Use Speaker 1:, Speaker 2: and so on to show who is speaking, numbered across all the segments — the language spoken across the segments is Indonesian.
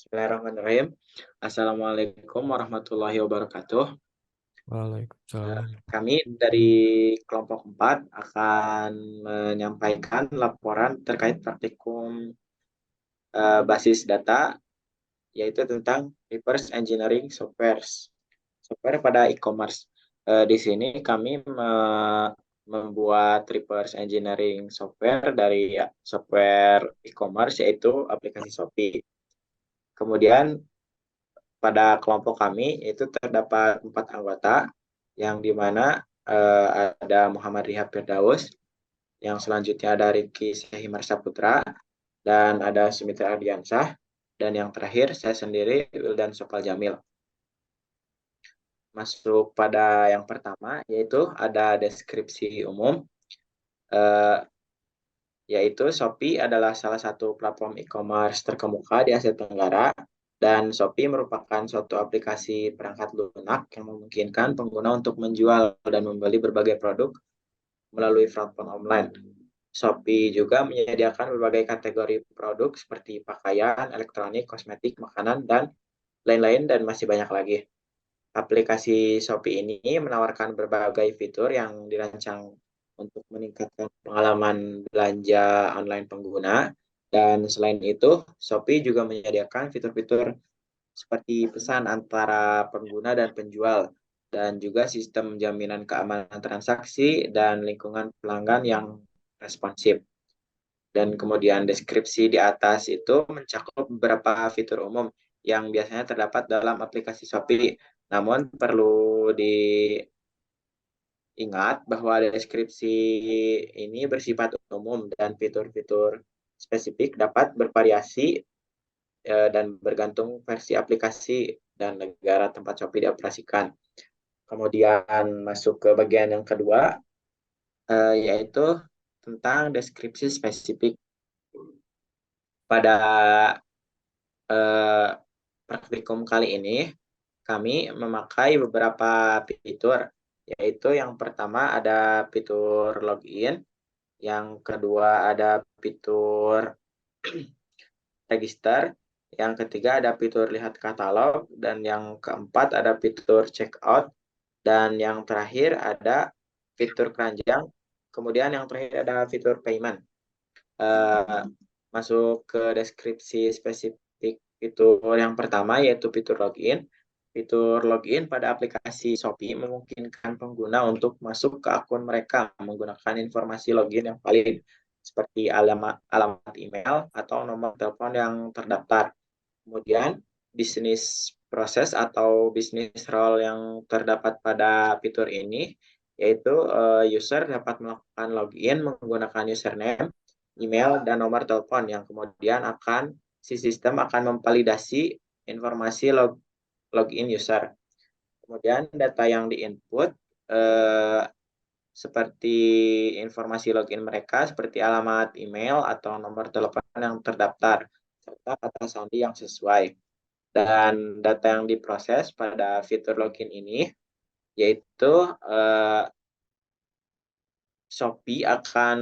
Speaker 1: Bismillahirrahmanirrahim. Assalamualaikum warahmatullahi wabarakatuh.
Speaker 2: Waalaikumsalam.
Speaker 1: Kami dari kelompok 4 akan menyampaikan laporan terkait praktikum basis data, yaitu tentang reverse engineering software pada e-commerce. Di sini kami membuat reverse engineering software dari software e-commerce, yaitu aplikasi Shopee. Kemudian pada kelompok kami itu terdapat 4 anggota, yang di mana ada Muhammad Rihab Firdaus, yang selanjutnya ada Rifki Sahimar Saputra, dan ada Sumitra Ardiansah, dan yang terakhir saya sendiri, Wildan Sopal Jamil. Masuk pada yang pertama, yaitu ada deskripsi umum, yaitu Shopee adalah salah satu platform e-commerce terkemuka di Asia Tenggara, dan Shopee merupakan suatu aplikasi perangkat lunak yang memungkinkan pengguna untuk menjual dan membeli berbagai produk melalui platform online. Shopee juga menyediakan berbagai kategori produk seperti pakaian, elektronik, kosmetik, makanan, dan lain-lain, dan masih banyak lagi. Aplikasi Shopee ini menawarkan berbagai fitur yang dirancang untuk meningkatkan pengalaman belanja online pengguna. Dan selain itu, Shopee juga menyediakan fitur-fitur seperti pesan antara pengguna dan penjual, dan juga sistem jaminan keamanan transaksi dan lingkungan pelanggan yang responsif. Dan kemudian deskripsi di atas itu mencakup beberapa fitur umum yang biasanya terdapat dalam aplikasi Shopee. Namun perlu diingat bahwa deskripsi ini bersifat umum dan fitur-fitur spesifik dapat bervariasi dan bergantung versi aplikasi dan negara tempat Shopee dioperasikan. Kemudian masuk ke bagian yang kedua, yaitu tentang deskripsi spesifik. Pada eh, praktikum kali ini, kami memakai beberapa fitur, yaitu yang pertama ada fitur login, yang kedua ada fitur register, yang ketiga ada fitur lihat katalog, dan yang keempat ada fitur checkout, dan yang terakhir ada fitur keranjang, kemudian yang terakhir ada fitur payment. Uh, Masuk ke deskripsi spesifik fitur yang pertama, yaitu fitur login. Fitur login pada aplikasi Shopee memungkinkan pengguna untuk masuk ke akun mereka menggunakan informasi login yang valid, seperti alamat email atau nomor telepon yang terdaftar. Kemudian, bisnis proses atau bisnis role yang terdapat pada fitur ini, yaitu user dapat melakukan login menggunakan username, email, dan nomor telepon yang kemudian si sistem akan memvalidasi informasi login user. Kemudian data yang diinput seperti informasi login mereka seperti alamat email atau nomor telepon yang terdaftar serta kata sandi yang sesuai. Dan data yang diproses pada fitur login ini yaitu Shopee akan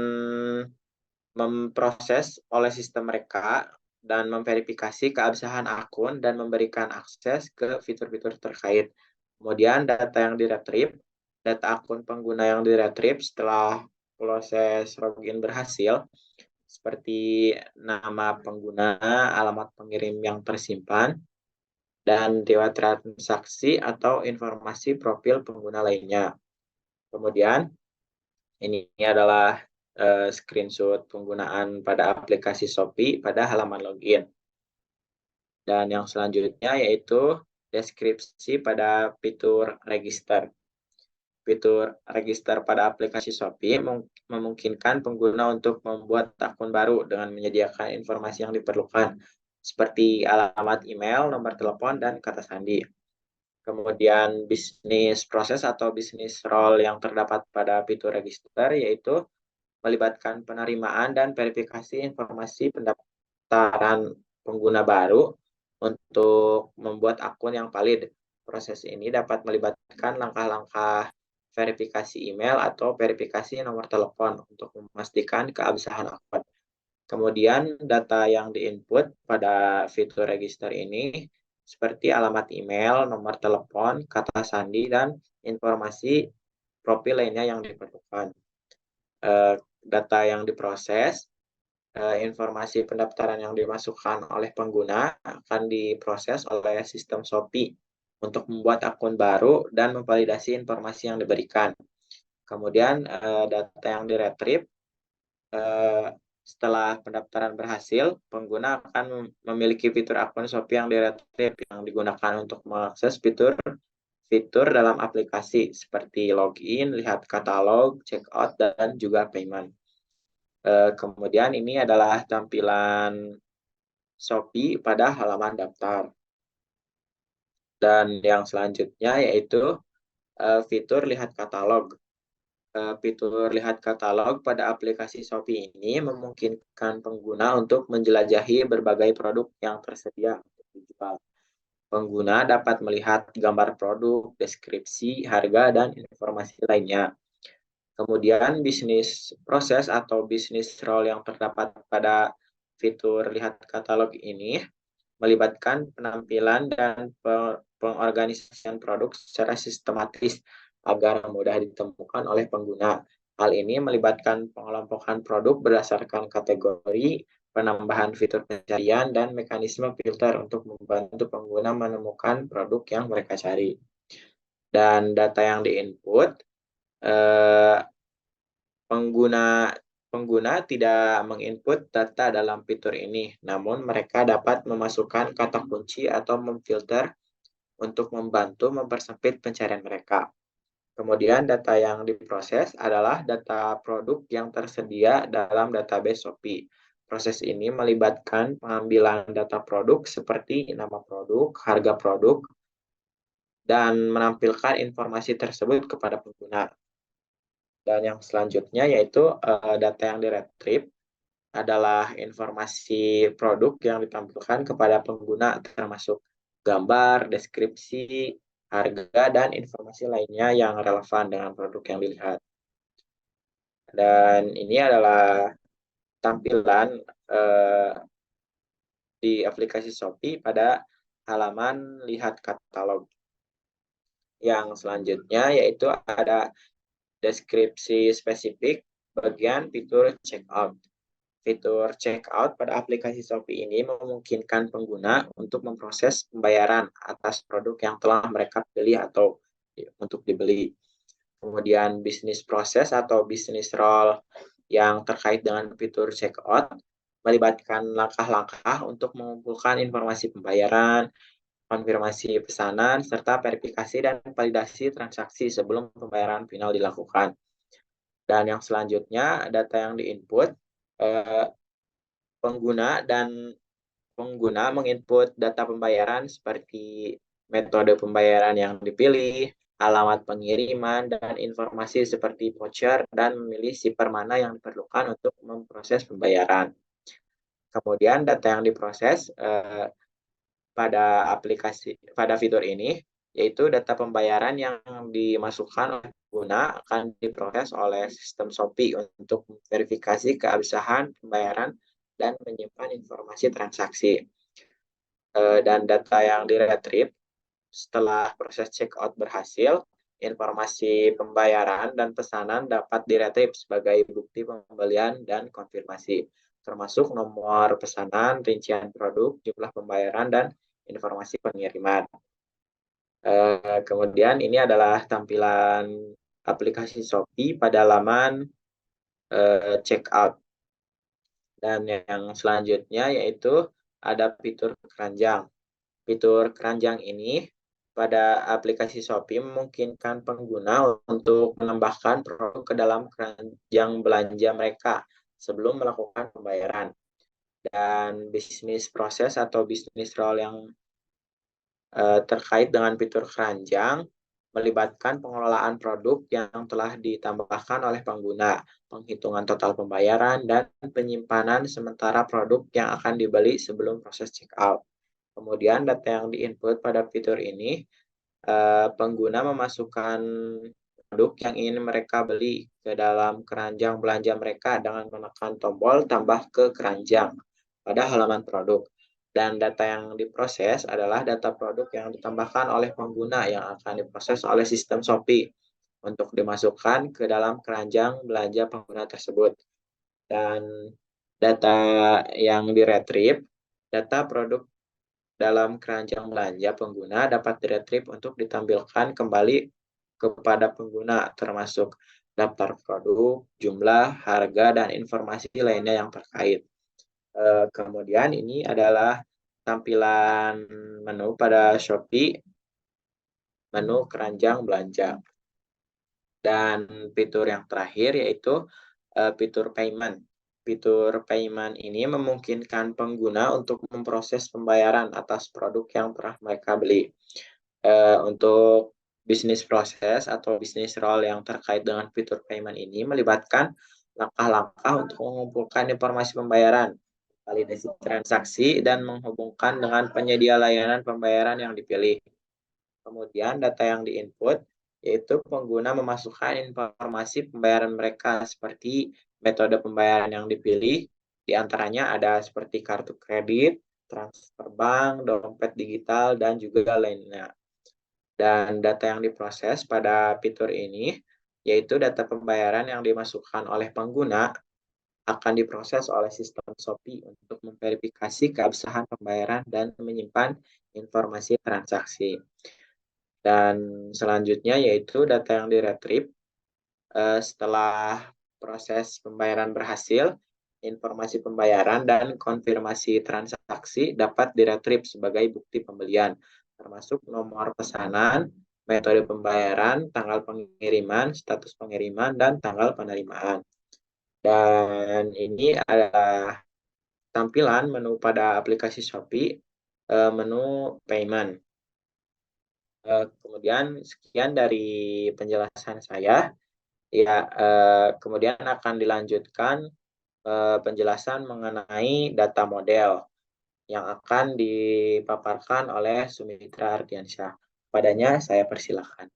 Speaker 1: memproses oleh sistem mereka dan memverifikasi keabsahan akun dan memberikan akses ke fitur-fitur terkait. Kemudian data yang diretrieve, data akun pengguna yang diretrieve setelah proses login berhasil, seperti nama pengguna, alamat pengirim yang tersimpan, dan riwayat transaksi atau informasi profil pengguna lainnya. Kemudian, ini adalah screenshot penggunaan pada aplikasi Shopee pada halaman login. Dan yang selanjutnya yaitu deskripsi pada fitur register. Fitur register pada aplikasi Shopee memungkinkan pengguna untuk membuat akun baru dengan menyediakan informasi yang diperlukan, seperti alamat email, nomor telepon, dan kata sandi. Kemudian bisnis proses atau bisnis role yang terdapat pada fitur register yaitu melibatkan penerimaan dan verifikasi informasi pendaftaran pengguna baru untuk membuat akun yang valid. Proses ini dapat melibatkan langkah-langkah verifikasi email atau verifikasi nomor telepon untuk memastikan keabsahan akun. Kemudian data yang diinput pada fitur register ini seperti alamat email, nomor telepon, kata sandi, dan informasi profil lainnya yang diperlukan. Data yang diproses, informasi pendaftaran yang dimasukkan oleh pengguna akan diproses oleh sistem Shopee untuk membuat akun baru dan memvalidasi informasi yang diberikan. Kemudian data yang diretrieve setelah pendaftaran berhasil, pengguna akan memiliki fitur akun Shopee yang diretrieve yang digunakan untuk mengakses fitur dalam aplikasi seperti login, lihat katalog, checkout, dan juga payment. Kemudian ini adalah tampilan Shopee pada halaman daftar. Dan yang selanjutnya yaitu fitur lihat katalog. Fitur lihat katalog pada aplikasi Shopee ini memungkinkan pengguna untuk menjelajahi berbagai produk yang tersedia untuk dijual. Pengguna dapat melihat gambar produk, deskripsi, harga, dan informasi lainnya. Kemudian bisnis proses atau bisnis role yang terdapat pada fitur lihat katalog ini melibatkan penampilan dan pengorganisasian produk secara sistematis agar mudah ditemukan oleh pengguna. Hal ini melibatkan pengelompokan produk berdasarkan kategori, penambahan fitur pencarian, dan mekanisme filter untuk membantu pengguna menemukan produk yang mereka cari. Dan data yang diinput, eh, pengguna tidak menginput data dalam fitur ini, namun mereka dapat memasukkan kata kunci atau memfilter untuk membantu mempersempit pencarian mereka. Kemudian data yang diproses adalah data produk yang tersedia dalam database Shopee. Proses ini melibatkan pengambilan data produk seperti nama produk, harga produk, dan menampilkan informasi tersebut kepada pengguna. Dan yang selanjutnya yaitu data yang diretrieve adalah informasi produk yang ditampilkan kepada pengguna termasuk gambar, deskripsi, harga, dan informasi lainnya yang relevan dengan produk yang dilihat. Dan ini adalah tampilan di aplikasi Shopee pada halaman lihat katalog. Yang selanjutnya yaitu ada deskripsi spesifik bagian fitur checkout. Fitur checkout pada aplikasi Shopee ini memungkinkan pengguna untuk memproses pembayaran atas produk yang telah mereka pilih atau untuk dibeli. Kemudian bisnis proses atau bisnis role yang terkait dengan fitur checkout melibatkan langkah-langkah untuk mengumpulkan informasi pembayaran, konfirmasi pesanan, serta verifikasi dan validasi transaksi sebelum pembayaran final dilakukan. Dan yang selanjutnya, data yang diinput, eh, pengguna menginput data pembayaran seperti metode pembayaran yang dipilih, alamat pengiriman, dan informasi seperti voucher, dan memilih shipper mana yang diperlukan untuk memproses pembayaran. Kemudian data yang diproses pada fitur ini, yaitu data pembayaran yang dimasukkan oleh pengguna akan diproses oleh sistem Shopee untuk verifikasi keabsahan pembayaran dan menyimpan informasi transaksi. Dan data yang diretrieve setelah proses checkout berhasil, informasi pembayaran dan pesanan dapat diretrieve sebagai bukti pembelian dan konfirmasi, termasuk nomor pesanan, rincian produk, jumlah pembayaran, dan informasi pengiriman. Kemudian ini adalah tampilan aplikasi Shopee pada laman checkout. Dan yang selanjutnya yaitu ada fitur keranjang. Fitur keranjang ini pada aplikasi Shopee memungkinkan pengguna untuk menambahkan produk ke dalam keranjang belanja mereka sebelum melakukan pembayaran. Dan bisnis proses atau bisnis role yang terkait dengan fitur keranjang melibatkan pengelolaan produk yang telah ditambahkan oleh pengguna, penghitungan total pembayaran, dan penyimpanan sementara produk yang akan dibeli sebelum proses checkout. Kemudian data yang diinput pada fitur ini, pengguna memasukkan produk yang ingin mereka beli ke dalam keranjang belanja mereka dengan menekan tombol tambah ke keranjang pada halaman produk. Dan data yang diproses adalah data produk yang ditambahkan oleh pengguna yang akan diproses oleh sistem Shopee untuk dimasukkan ke dalam keranjang belanja pengguna tersebut. Dan data yang diretrieve, data produk dalam keranjang belanja pengguna dapat diretrieve untuk ditampilkan kembali kepada pengguna, termasuk daftar produk, jumlah, harga, dan informasi lainnya yang terkait. Kemudian ini adalah tampilan menu pada Shopee, menu keranjang belanja. Dan fitur yang terakhir yaitu fitur payment. Fitur payment ini memungkinkan pengguna untuk memproses pembayaran atas produk yang pernah mereka beli. Untuk bisnis proses atau bisnis role yang terkait dengan fitur payment ini melibatkan langkah-langkah untuk mengumpulkan informasi pembayaran, validasi transaksi, dan menghubungkan dengan penyedia layanan pembayaran yang dipilih. Kemudian data yang diinput yaitu pengguna memasukkan informasi pembayaran mereka seperti metode pembayaran yang dipilih, di antaranya ada seperti kartu kredit, transfer bank, dompet digital, dan juga lainnya. Dan data yang diproses pada fitur ini yaitu data pembayaran yang dimasukkan oleh pengguna akan diproses oleh sistem Shopee untuk memverifikasi keabsahan pembayaran dan menyimpan informasi transaksi. Dan selanjutnya yaitu data yang diretrieve setelah proses pembayaran berhasil, informasi pembayaran dan konfirmasi transaksi dapat diretrieve sebagai bukti pembelian, termasuk nomor pesanan, metode pembayaran, tanggal pengiriman, status pengiriman, dan tanggal penerimaan. Dan ini adalah tampilan menu pada aplikasi Shopee, menu payment. Kemudian sekian dari penjelasan saya. Ya, kemudian akan dilanjutkan penjelasan mengenai data model yang akan dipaparkan oleh Sumitra Ardiansyah. Padanya saya persilakan.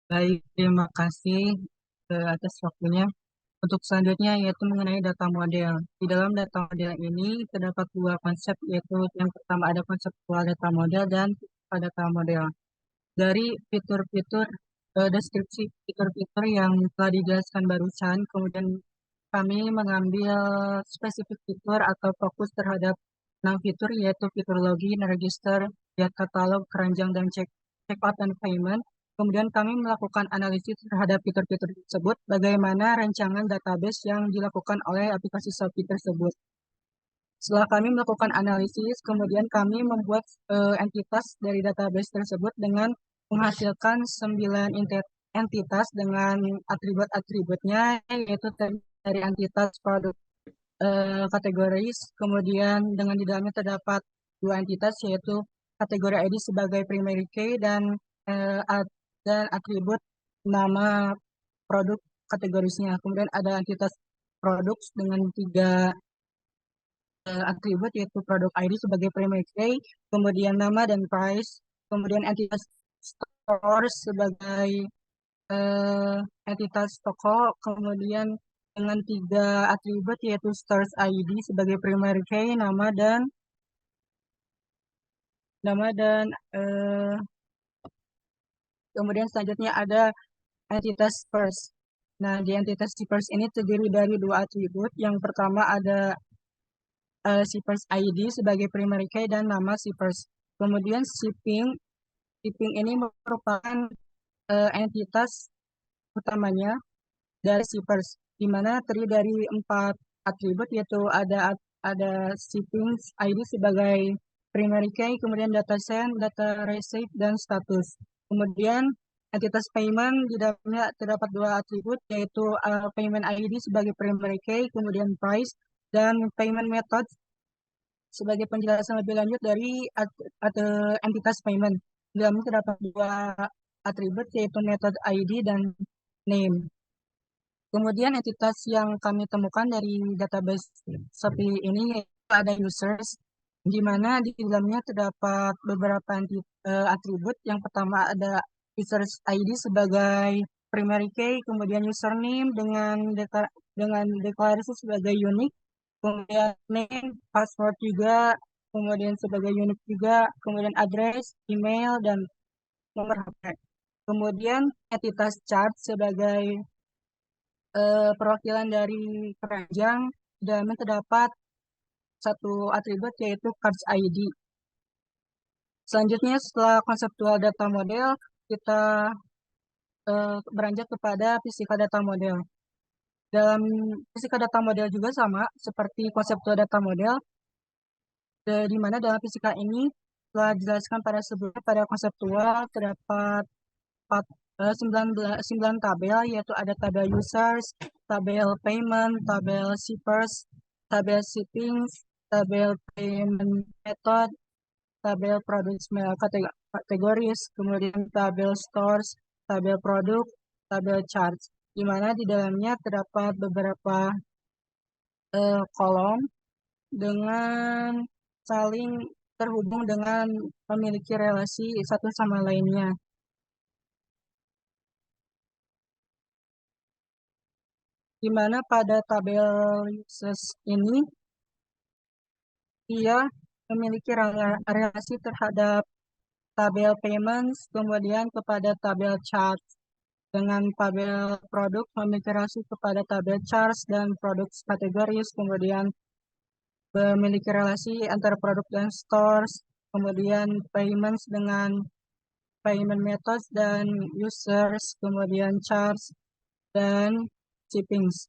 Speaker 3: Baik, terima kasih atas waktunya. Untuk selanjutnya yaitu mengenai data model. Di dalam data model ini terdapat dua konsep, yaitu yang pertama ada konseptual data model dan data model. Dari fitur-fitur deskripsi fitur-fitur yang telah dijelaskan barusan, kemudian kami mengambil spesifik fitur atau fokus terhadap 6 fitur, yaitu fitur login, register, lihat katalog, keranjang, dan checkout dan payment. Kemudian kami melakukan analisis terhadap fitur-fitur tersebut, bagaimana rancangan database yang dilakukan oleh aplikasi Shopee tersebut. Setelah kami melakukan analisis, kemudian kami membuat entitas dari database tersebut dengan menghasilkan 9 entitas dengan atribut-atributnya, yaitu dari entitas produk kategoris, kemudian dengan di dalamnya terdapat dua entitas, yaitu kategori ID sebagai primary key dan atribut nama produk kategorisnya. Kemudian ada entitas produk dengan 3 atribut, yaitu produk ID sebagai primary key, kemudian nama dan price, kemudian entitas store sebagai entitas toko, kemudian dengan 3 atribut, yaitu stores ID sebagai primary key, nama dan kemudian selanjutnya ada entitas first. Nah, di entitas first ini terdiri dari 2 atribut. Yang pertama ada shippers ID sebagai primary key dan nama shippers. Kemudian shipping ini merupakan entitas utamanya dari shippers, di mana terdiri dari 4 atribut, yaitu ada shipping ID sebagai primary key, kemudian data send, data receive, dan status. Kemudian entitas payment di dalamnya terdapat 2 atribut, yaitu payment ID sebagai primary key, kemudian price, dan payment method sebagai penjelasan lebih lanjut dari entitas payment. Di dalamnya terdapat 2 atribut, yaitu method ID dan name. Kemudian entitas yang kami temukan dari database Shopee ini ada users. di mana di dalamnya terdapat beberapa atribut. Yang pertama ada user ID sebagai primary key, kemudian username dengan deklarasi sebagai unique, kemudian name, password juga, kemudian sebagai unique juga, kemudian address, email, dan nomor HP. Kemudian entitas chart sebagai perwakilan dari keranjang, dan terdapat satu atribut yaitu cards ID. Selanjutnya setelah konseptual data model, kita beranjak kepada physical data model. Dalam physical data model juga sama seperti konseptual data model, di mana dalam fisika ini telah dijelaskan pada sebelumnya. Pada konseptual terdapat 9 tabel, yaitu ada tabel users, tabel payment, tabel shippers, tabel shipping, tabel payment method, tabel product kategoris, kemudian tabel stores, tabel produk, tabel charts, di mana di dalamnya terdapat beberapa kolom dengan saling terhubung dengan memiliki relasi satu sama lainnya. Di mana pada tabel users ini ia memiliki relasi terhadap tabel payments, kemudian kepada tabel charts. Dengan tabel produk memiliki relasi kepada tabel charts dan produk kategoris, kemudian memiliki relasi antara produk dan stores, kemudian payments dengan payment methods dan users, kemudian charts dan shippings.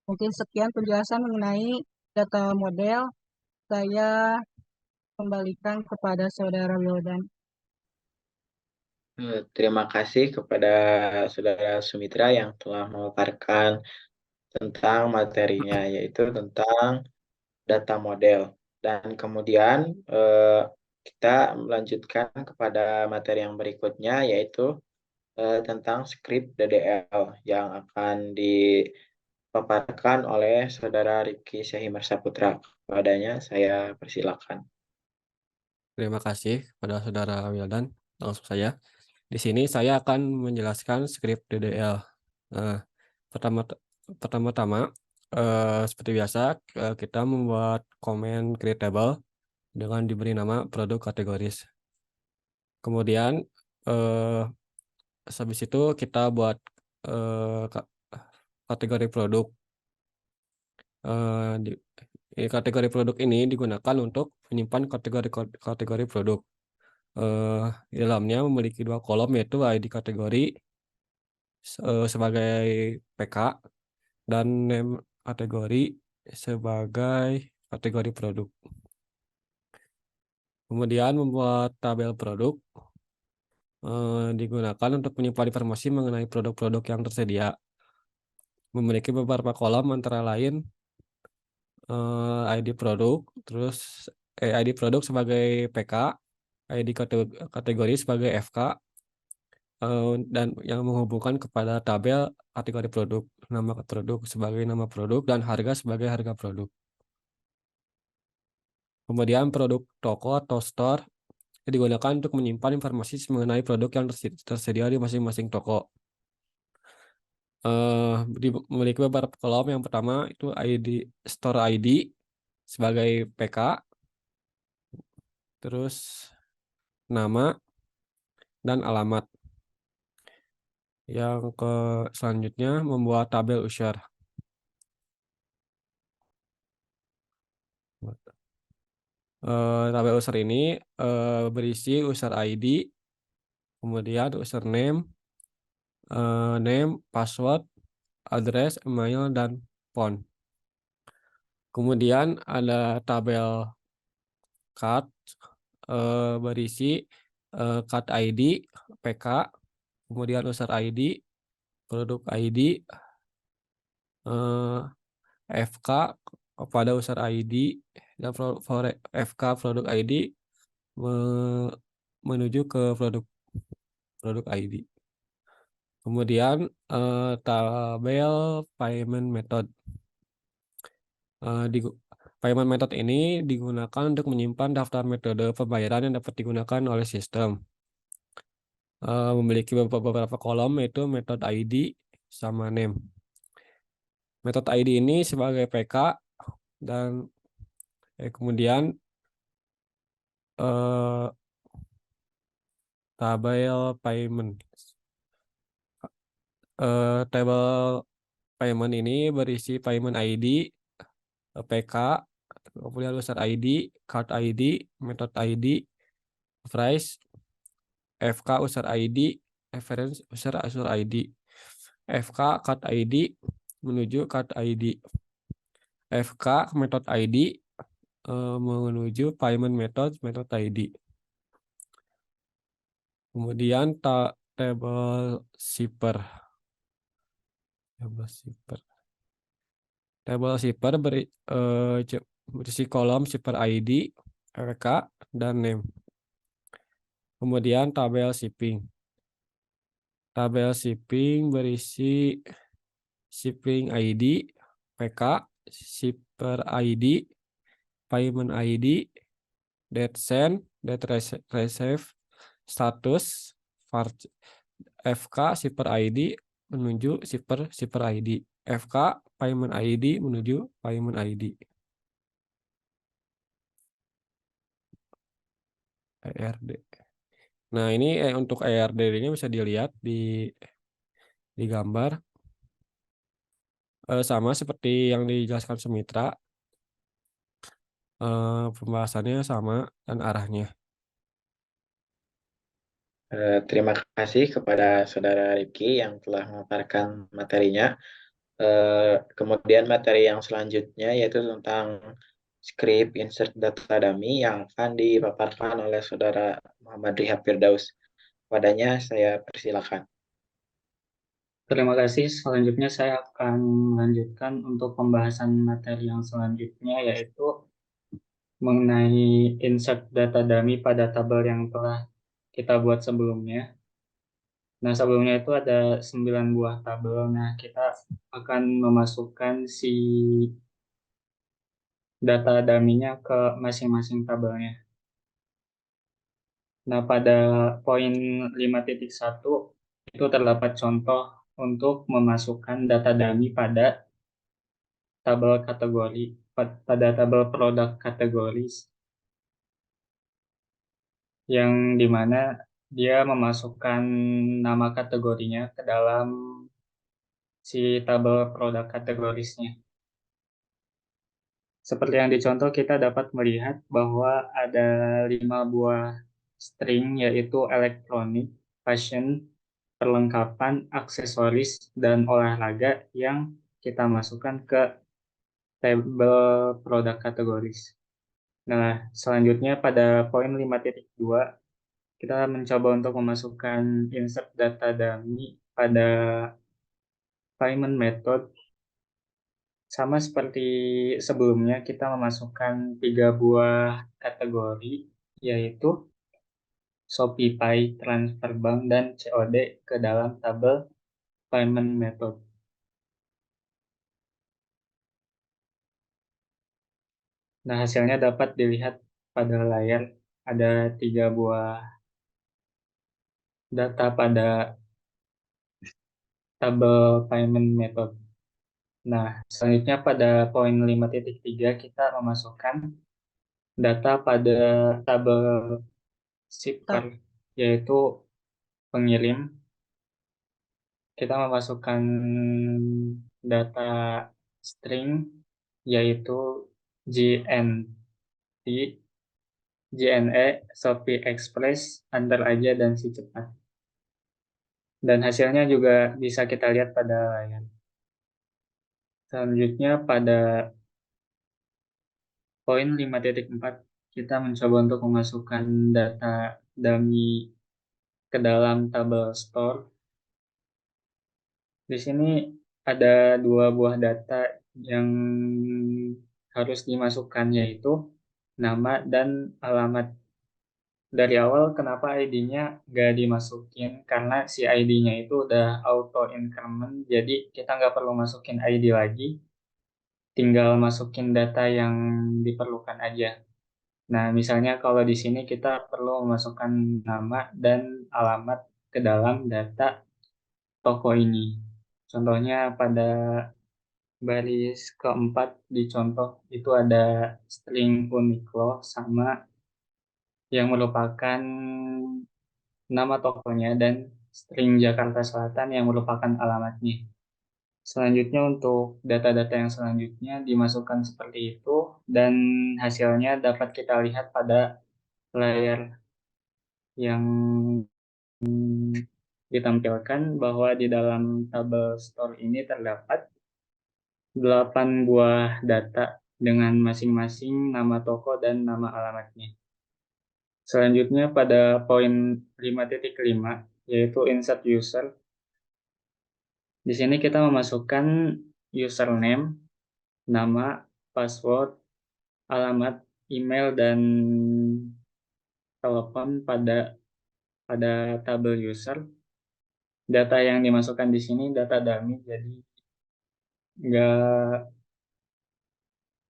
Speaker 3: Mungkin sekian penjelasan mengenai data model. Saya kembalikan kepada Saudara Wildan.
Speaker 1: Terima kasih kepada Saudara Sumitra yang telah memaparkan tentang materinya, yaitu tentang data model. Dan kemudian kita melanjutkan kepada materi yang berikutnya, yaitu tentang script DDL yang akan dipaparkan oleh Saudara Rifki Syahimar Saputra. Kepadanya saya persilakan.
Speaker 2: Terima kasih kepada Saudara Wildan. Langsung saja. Di sini saya akan menjelaskan skrip DDL. Nah, pertama-tama seperti biasa kita membuat komen create table dengan diberi nama produk kategoris. Kemudian habis itu kita buat kategori produk. Kategori produk ini digunakan untuk menyimpan kategori produk. Di dalamnya memiliki 2 kolom, yaitu ID kategori sebagai PK dan name kategori sebagai kategori produk. Kemudian membuat tabel produk digunakan untuk menyimpan informasi mengenai produk-produk yang tersedia. Memiliki beberapa kolom antara lain ID produk, terus ID produk sebagai PK, ID kategori sebagai FK, dan yang menghubungkan kepada tabel kategori produk, nama produk sebagai nama produk, dan harga sebagai harga produk. Kemudian produk toko atau store digunakan untuk menyimpan informasi mengenai produk yang tersedia di masing-masing toko. Memiliki beberapa kolom. Yang pertama itu ID store ID sebagai PK, terus nama dan alamat. Yang selanjutnya membuat tabel user. Tabel user ini berisi user ID, kemudian username, name, password, address, email, dan phone. Kemudian ada tabel card berisi card ID, PK, kemudian user ID, produk ID, FK pada user ID, dan FK produk ID menuju ke produk ID. Kemudian tabel payment method Payment method ini digunakan untuk menyimpan daftar metode pembayaran yang dapat digunakan oleh sistem. Memiliki beberapa kolom, yaitu metode ID sama name. Metode ID ini sebagai PK dan kemudian tabel payment. Tabel payment ini berisi payment ID, PK, kemudian user ID, card ID, method ID, price, FK user ID, reference user ID, FK card ID menuju card ID, FK method ID menuju payment method ID. Kemudian table shipper. Table shipper berisi kolom shipper ID, RK, dan name. Kemudian tabel shipping. Tabel shipping berisi shipping ID, PK, shipper ID, payment ID, date send, date receive, status, FK shipper ID menuju shipper ID, FK payment ID menuju payment ID. ERD. Nah, ini untuk ERD-nya bisa dilihat di gambar. Sama seperti yang dijelaskan Sumitra. Pembahasannya sama dan arahnya.
Speaker 1: Terima kasih kepada Saudara Rifki yang telah memaparkan materinya. Kemudian materi yang selanjutnya yaitu tentang script insert data dummy yang akan dipaparkan oleh Saudara Muhammad Rihab Firdaus. Padanya saya persilakan.
Speaker 4: Terima kasih. Selanjutnya saya akan melanjutkan untuk pembahasan materi yang selanjutnya, yaitu mengenai insert data dummy pada tabel yang telah kita buat sebelumnya. Nah, sebelumnya itu ada 9 buah tabel. Nah, kita akan memasukkan si data dummy-nya ke masing-masing tabelnya. Nah, pada poin 5.1 itu terdapat contoh untuk memasukkan data dummy pada tabel kategori, pada tabel produk kategoris, yang dimana dia memasukkan nama kategorinya ke dalam si tabel produk kategorisnya. Seperti yang dicontoh, kita dapat melihat bahwa ada 5 buah string, yaitu elektronik, fashion, perlengkapan, aksesoris, dan olahraga yang kita masukkan ke tabel produk kategoris. Nah, selanjutnya pada poin 5.2, kita mencoba untuk memasukkan insert data dummy pada payment method. Sama seperti sebelumnya, kita memasukkan 3 buah kategori, yaitu ShopeePay, Transfer Bank, dan COD ke dalam tabel payment method. Nah, hasilnya dapat dilihat pada layar. Ada 3 buah data pada tabel payment method. Nah, selanjutnya pada poin 5.3 kita memasukkan data pada tabel shipper, yaitu pengirim. Kita memasukkan data string, yaitu GNT, JNE, Shopee Express, antar aja, dan si cepat. Dan hasilnya juga bisa kita lihat pada layar. Selanjutnya pada poin 5.4 kita mencoba untuk memasukkan data dummy ke dalam tabel store. Di sini ada 2 buah data yang harus dimasukkan, yaitu nama dan alamat. Dari awal kenapa ID-nya nggak dimasukin? Karena si ID-nya itu udah auto increment, jadi kita nggak perlu masukin ID lagi. tinggal masukin data yang diperlukan aja. Nah, misalnya kalau di sini kita perlu memasukkan nama dan alamat ke dalam data toko ini. Contohnya pada baris keempat di contoh itu ada string Uniqlo sama yang merupakan nama tokonya dan string Jakarta Selatan yang merupakan alamatnya. Selanjutnya untuk data-data yang selanjutnya dimasukkan seperti itu dan hasilnya dapat kita lihat pada layar yang ditampilkan bahwa di dalam tabel store ini terdapat 8 buah data dengan masing-masing nama toko dan nama alamatnya. Selanjutnya pada poin 5.5 yaitu insert user. Di sini kita memasukkan username, nama, password, alamat, email, dan telepon pada tabel user. Data yang dimasukkan di sini data dummy, jadi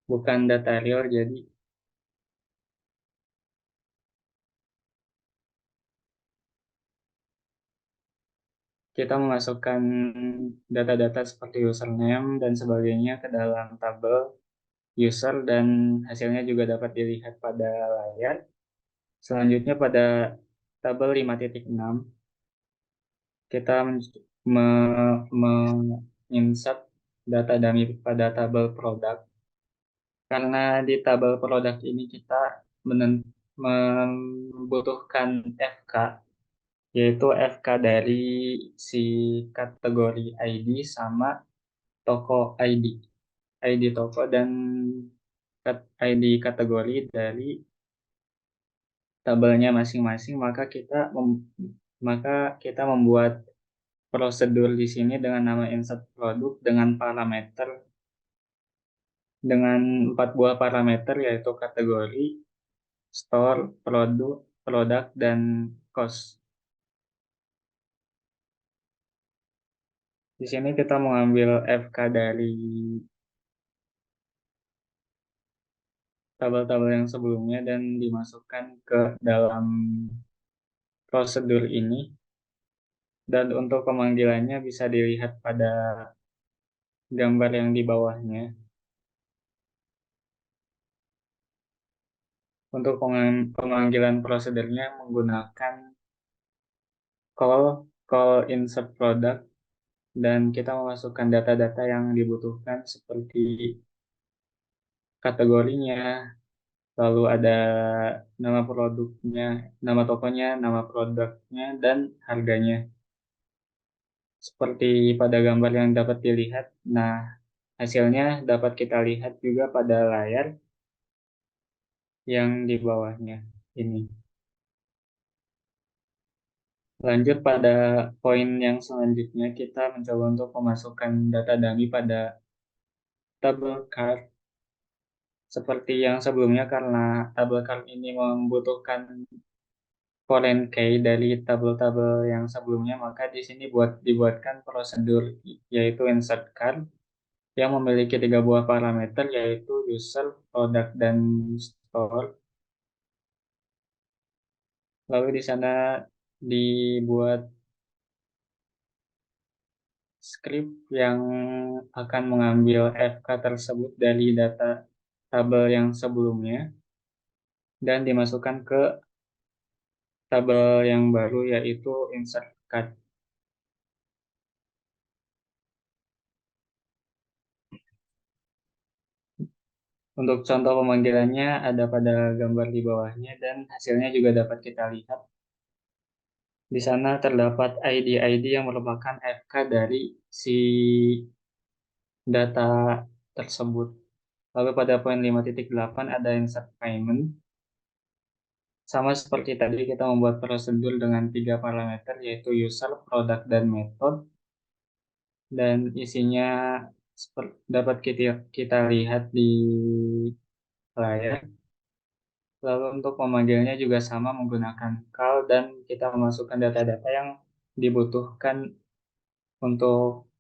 Speaker 4: bukan data real, jadi kita memasukkan data-data seperti username dan sebagainya ke dalam tabel user dan hasilnya juga dapat dilihat pada layar. Selanjutnya pada tabel 5.6 kita menginsert data dummy pada tabel produk. Karena di tabel produk ini kita membutuhkan FK, yaitu FK dari si kategori ID sama toko ID. ID toko dan ID kategori dari tabelnya masing-masing, maka kita membuat prosedur di sini dengan nama insert produk dengan parameter dengan 4 buah parameter yaitu kategori, store, produk, dan cost. Di sini kita mengambil FK dari tabel-tabel yang sebelumnya dan dimasukkan ke dalam prosedur ini. Dan untuk pemanggilannya bisa dilihat pada gambar yang di bawahnya. Untuk pemanggilan prosedurnya menggunakan call insert product, dan kita memasukkan data-data yang dibutuhkan seperti kategorinya, lalu ada nama produknya, nama tokonya, nama produknya, dan harganya. Seperti pada gambar yang dapat dilihat, nah hasilnya dapat kita lihat juga pada layar yang di bawahnya ini. Lanjut pada poin yang selanjutnya, kita mencoba untuk memasukkan data dummy pada tabel card. Seperti yang sebelumnya, karena tabel card ini membutuhkan foreign key dari tabel-tabel yang sebelumnya, maka di sini dibuatkan prosedur yaitu insert card yang memiliki 3 buah parameter yaitu user, product, dan store. Lalu di sana dibuat script yang akan mengambil FK tersebut dari data tabel yang sebelumnya dan dimasukkan ke tabel yang baru yaitu insert card. Untuk contoh pemanggilannya ada pada gambar di bawahnya dan hasilnya juga dapat kita lihat. Di sana terdapat ID-ID yang merupakan FK dari si data tersebut. Lalu pada poin 5.8 ada insert payment. Sama seperti tadi kita membuat prosedur dengan 3 parameter yaitu user, product, dan method. Dan isinya dapat kita lihat di layar. Lalu untuk memanggilnya juga sama menggunakan call dan kita memasukkan data-data yang dibutuhkan untuk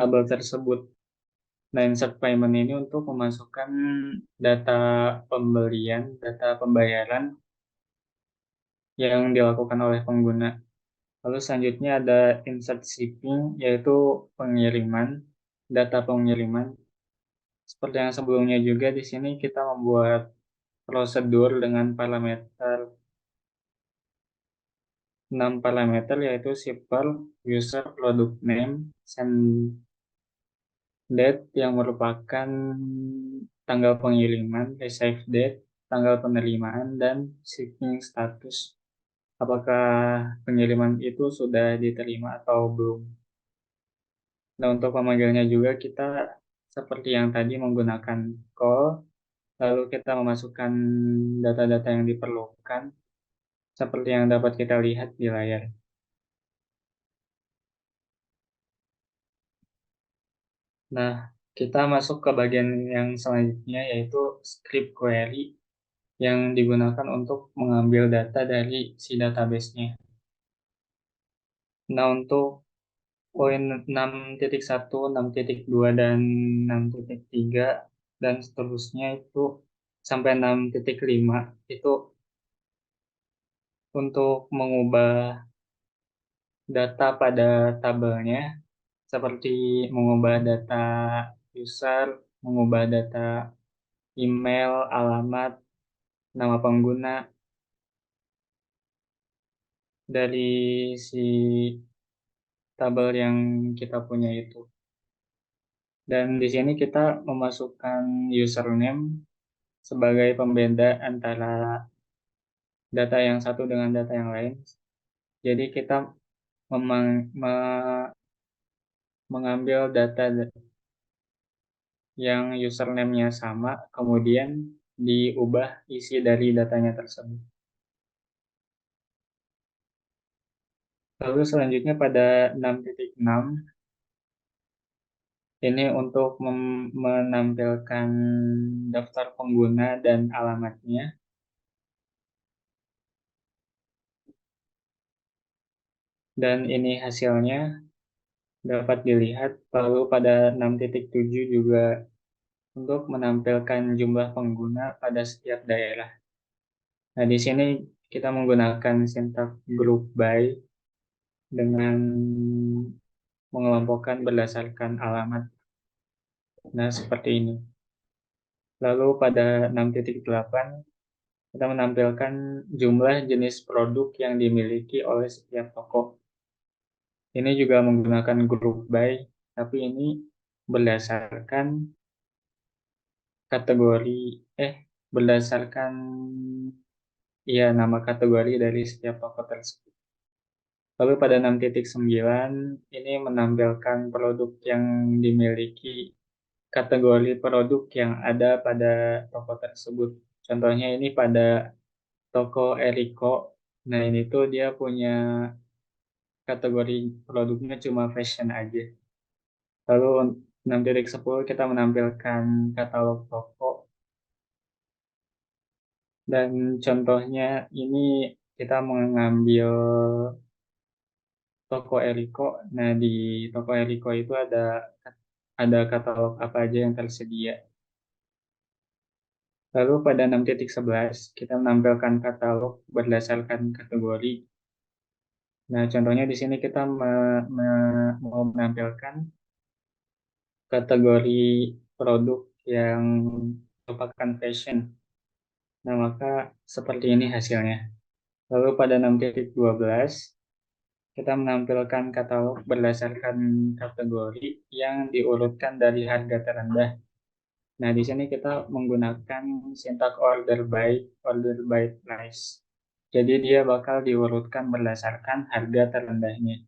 Speaker 4: tabel tersebut. Nah, insert payment ini untuk memasukkan data pembelian, data pembayaran yang dilakukan oleh pengguna. Lalu selanjutnya ada insert shipping, yaitu pengiriman, data pengiriman. Seperti yang sebelumnya juga, di sini kita membuat prosedur dengan parameter 6 parameter, yaitu shipper, user, product name, send date yang merupakan tanggal pengiriman, receive date, tanggal penerimaan, dan shipping status. Apakah pengiriman itu sudah diterima atau belum. Nah, untuk memanggilnya juga kita seperti yang tadi menggunakan call, lalu kita memasukkan data-data yang diperlukan, seperti yang dapat kita lihat di layar. Nah, kita masuk ke bagian yang selanjutnya, yaitu script query yang digunakan untuk mengambil data dari si database-nya. Nah, untuk poin 6.1, 6.2, dan 6.3, dan seterusnya itu sampai 6.5 itu untuk mengubah data pada tabelnya, seperti mengubah data user, mengubah data email, alamat, nama pengguna dari si tabel yang kita punya itu. Dan di sini kita memasukkan username sebagai pembeda antara data yang satu dengan data yang lain. Jadi kita mengambil data yang username-nya sama, kemudian diubah isi dari datanya tersebut. Lalu selanjutnya pada 6.6, ini untuk menampilkan daftar pengguna dan alamatnya. Dan ini hasilnya dapat dilihat. Lalu pada 6.7 juga untuk menampilkan jumlah pengguna pada setiap daerah. Nah, di sini kita menggunakan sintaks group by dengan mengelompokkan berdasarkan alamat. Nah, seperti ini. Lalu pada 6.8 kita menampilkan jumlah jenis produk yang dimiliki oleh setiap toko. Ini juga menggunakan group by, tapi ini berdasarkan kategori, berdasarkan nama kategori dari setiap toko tersebut. Lalu pada 6.9 ini menampilkan produk yang dimiliki kategori produk yang ada pada toko tersebut. Contohnya ini pada toko Eriko. Nah, ini tuh dia punya kategori produknya cuma fashion aja. Lalu 6.10 kita menampilkan katalog toko. Dan contohnya ini kita mengambil toko Eriko. Nah, di toko Eriko itu ada katalog apa aja yang tersedia. Lalu pada 6.11 kita menampilkan katalog berdasarkan kategori. Nah, contohnya di sini kita mau menampilkan kategori produk yang merupakan fashion. Nah, maka seperti ini hasilnya. Lalu pada 6.12 kita menampilkan katalog berdasarkan kategori yang diurutkan dari harga terendah. Nah, di sini kita menggunakan sintaks order by price. Jadi dia bakal diurutkan berdasarkan harga terendahnya.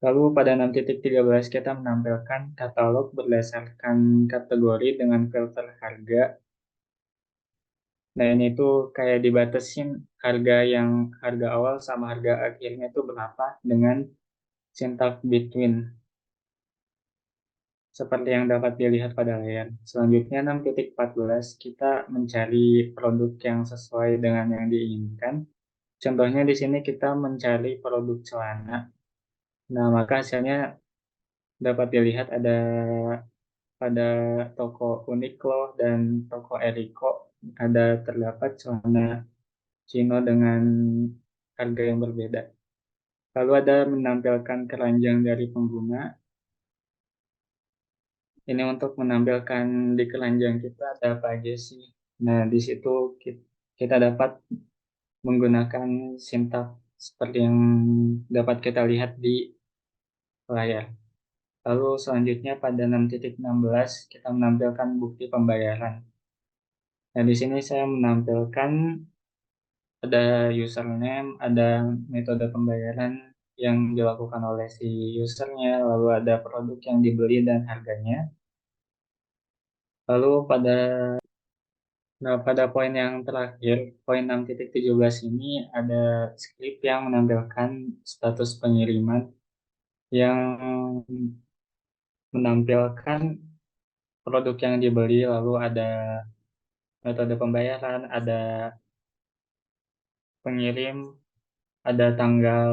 Speaker 4: Lalu pada 6.13 kita menampilkan katalog berdasarkan kategori dengan filter harga. Nah, ini tuh kayak dibatasin harga awal sama harga akhirnya itu berapa dengan sintaks between. Seperti yang dapat dilihat pada layar. Selanjutnya 6.14 kita mencari produk yang sesuai dengan yang diinginkan. Contohnya di sini kita mencari produk celana. Nah, maka hasilnya dapat dilihat ada pada toko Uniqlo dan toko Eriko ada terdapat celana chino dengan harga yang berbeda. Lalu ada menampilkan keranjang dari pengguna. Ini untuk menampilkan di keranjang kita ada apa aja sih. Nah, di situ kita dapat menggunakan SIM-tab seperti yang dapat kita lihat di layar. Lalu selanjutnya pada 6.16 kita menampilkan bukti pembayaran. Nah, di sini saya menampilkan ada username, ada metode pembayaran yang dilakukan oleh si usernya, lalu ada produk yang dibeli dan harganya. Lalu pada poin yang terakhir, poin 6.17 ini ada script yang menampilkan status pengiriman yang menampilkan produk yang dibeli, lalu ada metode pembayaran, ada pengirim, ada tanggal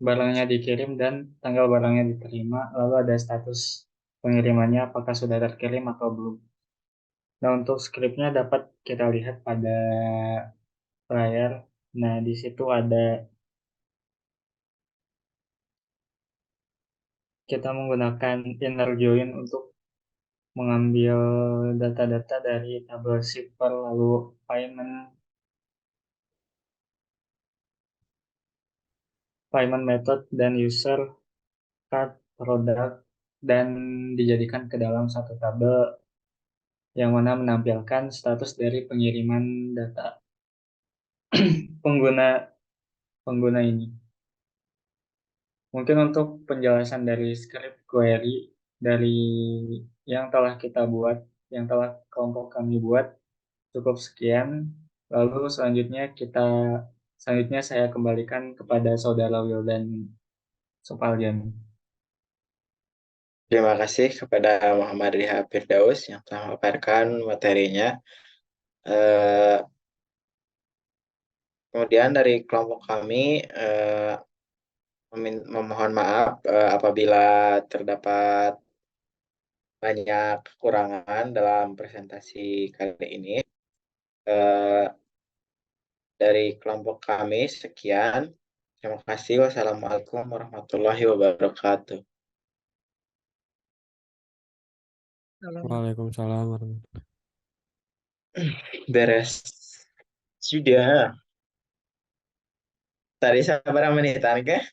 Speaker 4: barangnya dikirim dan tanggal barangnya diterima, lalu ada status pengirimannya apakah sudah terkirim atau belum. Nah, untuk skripnya dapat kita lihat pada layar. Nah, di situ ada kita menggunakan inner join untuk mengambil data-data dari tabel shipper, lalu payment method dan user card produk dan dijadikan ke dalam satu tabel yang mana menampilkan status dari pengiriman data pengguna ini. Mungkin untuk penjelasan dari script query dari yang telah kita buat, yang telah kelompok kami buat, cukup sekian. Lalu selanjutnya saya kembalikan kepada Saudara Wildan Supaljan.
Speaker 1: Terima kasih kepada Muhammad Riha Firdaus yang telah memaparkan materinya. Kemudian dari kelompok kami memohon maaf apabila terdapat banyak kekurangan dalam presentasi kali ini. Dari kelompok kami sekian. Terima kasih. Wassalamualaikum warahmatullahi wabarakatuh.
Speaker 2: Waalaikumsalam warahmatullahi.
Speaker 1: Beres. Sudah. Tadi sabar menitan ke?